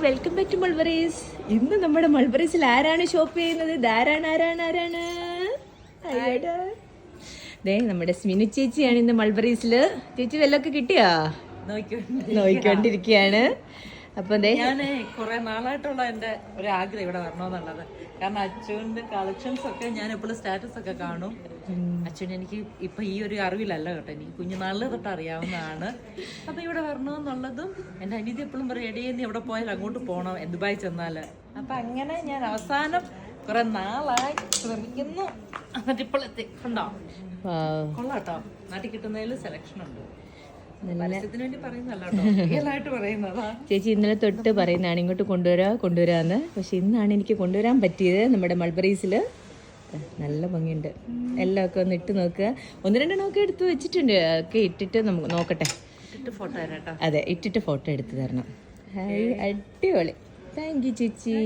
Welcome back to മൾബറീസ്. ഇന്ന് നമ്മുടെ മൾബറീസിൽ ആരാണ് ഷോപ്പ് ചെയ്യുന്നത്? ആരാണ് ദേ നമ്മുടെ സ്മിനു ചേച്ചിയാണ് ഇന്ന് മൾബറീസിൽ. ചേച്ചി വല്ലതൊക്കെ കിട്ടിയാ? നോക്കിക്കൊണ്ടിരിക്കുകയാണ്. അപ്പൊ ഞാൻ കുറെ നാളായിട്ടുള്ള എന്റെ ഒരു ആഗ്രഹം ഇവിടെ വരണമെന്നുള്ളത്. കാരണം അച്ഛൻ്റെ കളക്ഷൻസ് ഒക്കെ ഞാൻ എപ്പോഴും സ്റ്റാറ്റസ് ഒക്കെ കാണും. അച്ഛൻ എനിക്ക് ഇപ്പൊ ഈ ഒരു അറിവിലല്ല കേട്ടോ, എനിക്ക് കുഞ്ഞുനാളിൽ തൊട്ട് അറിയാവുന്നതാണ്. അപ്പൊ ഇവിടെ വരണമെന്നുള്ളതും എന്റെ അനിയത്തി എപ്പോഴും പറയും, എടീന്ന് എവിടെ പോയാൽ അങ്ങോട്ട് പോകണം, ദുബായി ചെന്നാല്. അപ്പൊ അങ്ങനെ ഞാൻ അവസാനം കുറെ നാളായി ശ്രമിക്കുന്നു. എന്നിട്ട് ഇപ്പോഴത്തെ ഉണ്ടോ കൊള്ളാട്ടോ, നാട്ടിൽ കിട്ടുന്നതിൽ സെലക്ഷൻ ഉണ്ട്. ചേച്ചി ഇന്നലെ തൊട്ട് പറയുന്നതാണ് ഇങ്ങോട്ട് കൊണ്ടുവരാന്ന്. പക്ഷെ ഇന്നാണ് എനിക്ക് കൊണ്ടുവരാൻ പറ്റിയത്. നമ്മുടെ മൾബറീസിൽ നല്ല ഭംഗിയുണ്ട്. എല്ലാം ഒക്കെ ഒന്ന് ഇട്ട് നോക്കുക. ഒന്ന് രണ്ടെണ്ണമൊക്കെ എടുത്ത് വെച്ചിട്ടുണ്ട്. ഒക്കെ ഇട്ടിട്ട് നമുക്ക് നോക്കട്ടെ. ഫോട്ടോ തരാട്ടോ. അതെ, ഇട്ടിട്ട് ഫോട്ടോ എടുത്ത് തരണം. ഹായ്, അടിപൊളി. താങ്ക് യു ചേച്ചി.